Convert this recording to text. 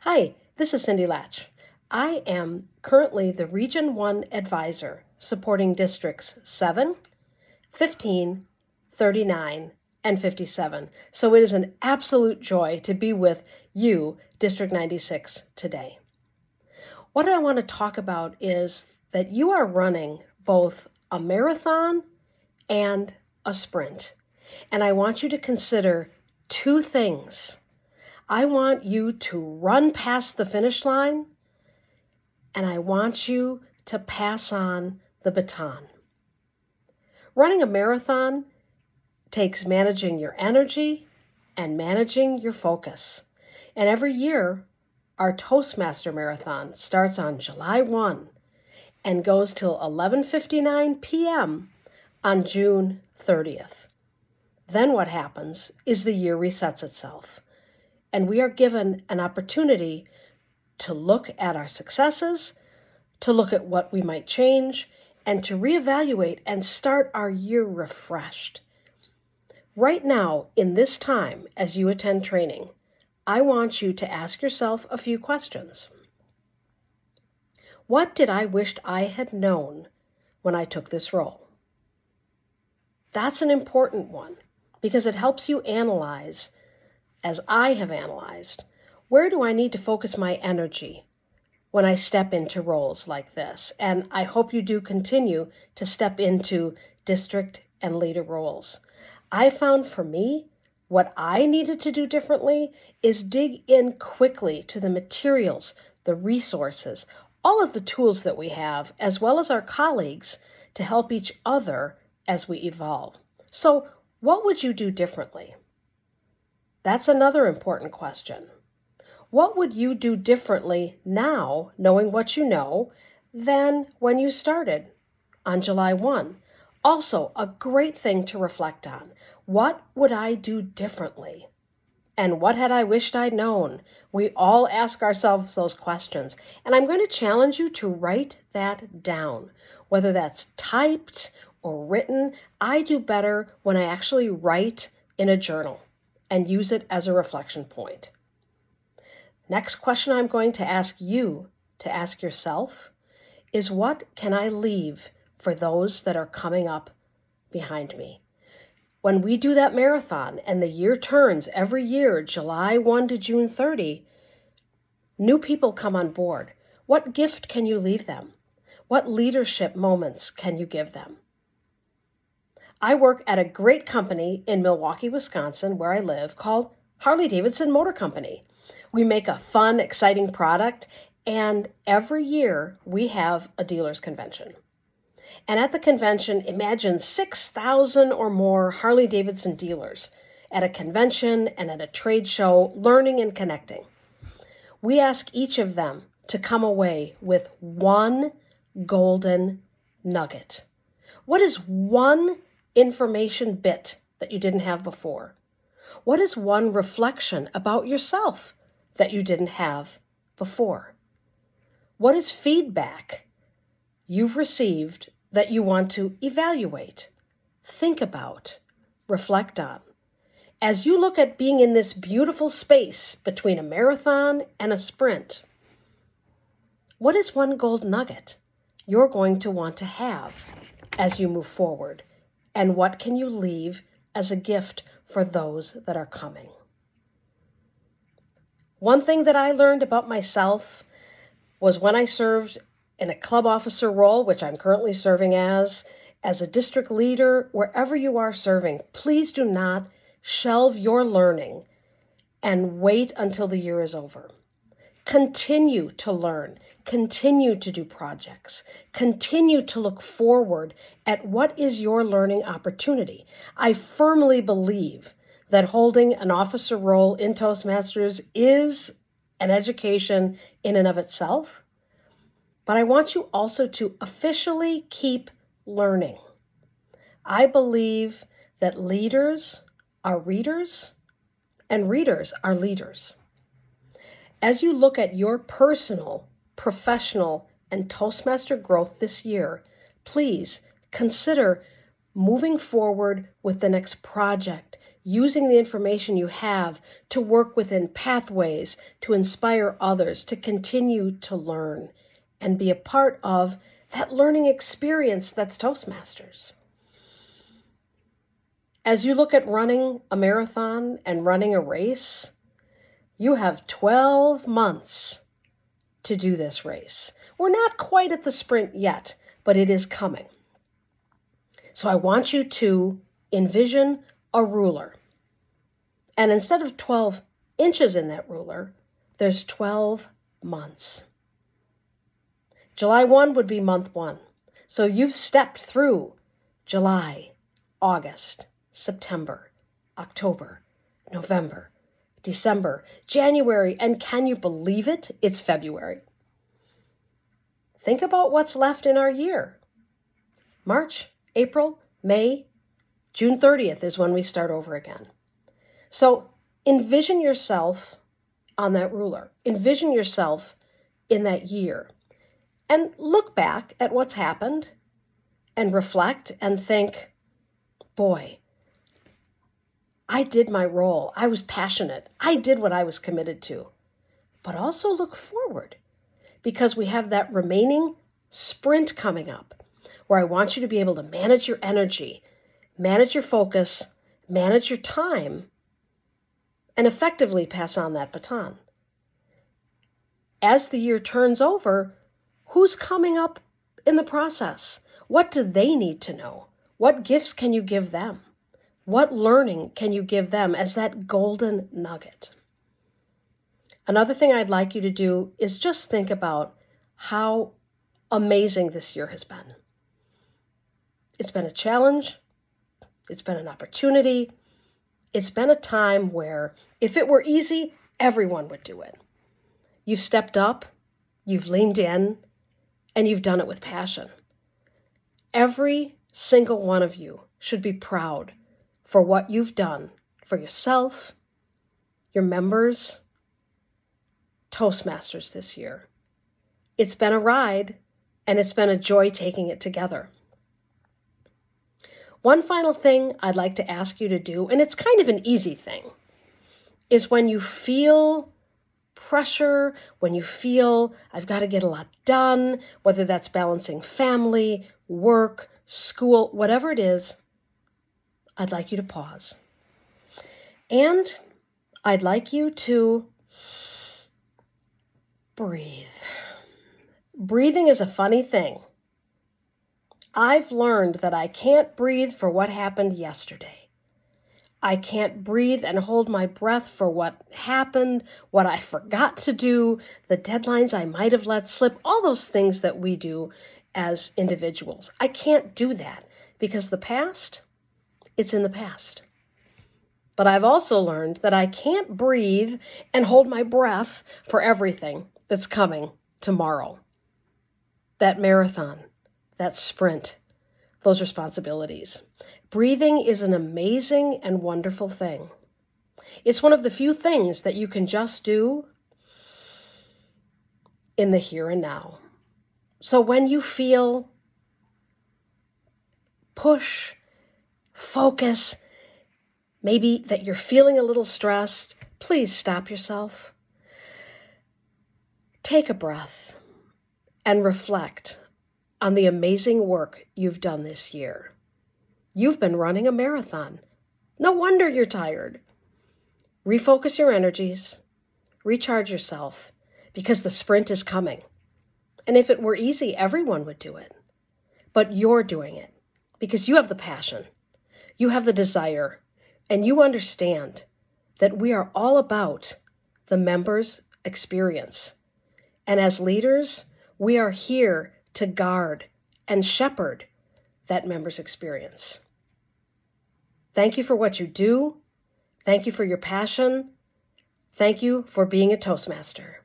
Hi, this is Cindy Latch. I am currently the Region 1 advisor supporting Districts 7, 15, 39, and 57. So it is an absolute joy to be with you, District 96, today. What I want to talk about is that you are running both a marathon and a sprint. And I want you to consider two things. I want you to run past the finish line, and I want you to pass on the baton. Running a marathon takes managing your energy and managing your focus. And every year, our Toastmaster Marathon starts on July 1 and goes till 11:59 p.m. on June 30th. Then what happens is the year resets itself, and we are given an opportunity to look at our successes, to look at what we might change, and to reevaluate and start our year refreshed. Right now, in this time, as you attend training, I want you to ask yourself a few questions. What did I wish I had known when I took this role? That's an important one because it helps you analyze, as I have analyzed, where do I need to focus my energy when I step into roles like this? And I hope you do continue to step into district and leader roles. I found for me, what I needed to do differently is dig in quickly to the materials, the resources, all of the tools that we have, as well as our colleagues, to help each other as we evolve. So, what would you do differently? That's another important question. What would you do differently now, knowing what you know, than when you started on July 1? Also, a great thing to reflect on. What would I do differently? And what had I wished I'd known? We all ask ourselves those questions. And I'm going to challenge you to write that down. Whether that's typed or written, I do better when I actually write in a journal and use it as a reflection point. Next question I'm going to ask you to ask yourself is, what can I leave for those that are coming up behind me? When we do that marathon and the year turns every year, July 1 to June 30, new people come on board. What gift can you leave them? What leadership moments can you give them? I work at a great company in Milwaukee, Wisconsin, where I live, called Harley-Davidson Motor Company. We make a fun, exciting product, and every year we have a dealers convention. And at the convention, imagine 6,000 or more Harley-Davidson dealers at a convention and at a trade show, learning and connecting. We ask each of them to come away with one golden nugget. What is one information bit that you didn't have before? What is one reflection about yourself that you didn't have before? What is feedback you've received that you want to evaluate, think about, reflect on? As you look at being in this beautiful space between a marathon and a sprint, what is one gold nugget you're going to want to have as you move forward? And what can you leave as a gift for those that are coming? One thing that I learned about myself was when I served in a club officer role, which I'm currently serving as a district leader, wherever you are serving, please do not shelve your learning and wait until the year is over. Continue to learn, continue to do projects, continue to look forward at what is your learning opportunity. I firmly believe that holding an officer role in Toastmasters is an education in and of itself, but I want you also to officially keep learning. I believe that leaders are readers and readers are leaders. As you look at your personal, professional, and Toastmaster growth this year, please consider moving forward with the next project, using the information you have to work within pathways, to inspire others, to continue to learn and be a part of that learning experience that's Toastmasters. As you look at running a marathon and running a race, you have 12 months to do this race. We're not quite at the sprint yet, but it is coming. So I want you to envision a ruler. And instead of 12 inches in that ruler, there's 12 months. July 1 would be month 1. So you've stepped through July, August, September, October, November, December, January, and can you believe it? It's February. Think about what's left in our year. March, April, May, June 30th is when we start over again. So envision yourself on that ruler. Envision yourself in that year. And look back at what's happened and reflect and think, boy, I did my role. I was passionate. I did what I was committed to. But also look forward, because we have that remaining sprint coming up where I want you to be able to manage your energy, manage your focus, manage your time, and effectively pass on that baton. As the year turns over, who's coming up in the process? What do they need to know? What gifts can you give them? What learning can you give them as that golden nugget? Another thing I'd like you to do is just think about how amazing this year has been. It's been a challenge. It's been an opportunity. It's been a time where if it were easy, everyone would do it. You've stepped up, you've leaned in, and you've done it with passion. Every single one of you should be proud for what you've done for yourself, your members, Toastmasters this year. It's been a ride, and it's been a joy taking it together. One final thing I'd like to ask you to do, and it's kind of an easy thing, is when you feel pressure, when you feel I've got to get a lot done, whether that's balancing family, work, school, whatever it is, I'd like you to pause. And I'd like you to breathe. Breathing is a funny thing. I've learned that I can't breathe for what happened yesterday. I can't breathe and hold my breath for what happened, what I forgot to do, the deadlines I might have let slip, all those things that we do as individuals. I can't do that because the past, it's in the past. But I've also learned that I can't breathe and hold my breath for everything that's coming tomorrow. That marathon, that sprint, those responsibilities. Breathing is an amazing and wonderful thing. It's one of the few things that you can just do in the here and now. So when you feel push, focus, maybe that you're feeling a little stressed, please stop yourself. Take a breath and reflect on the amazing work you've done this year. You've been running a marathon. No wonder you're tired. Refocus your energies, recharge yourself, because the sprint is coming. And if it were easy, everyone would do it. But you're doing it because you have the passion, you have the desire, and you understand that we are all about the members' experience. And as leaders, we are here to guard and shepherd that member's experience. Thank you for what you do. Thank you for your passion. Thank you for being a Toastmaster.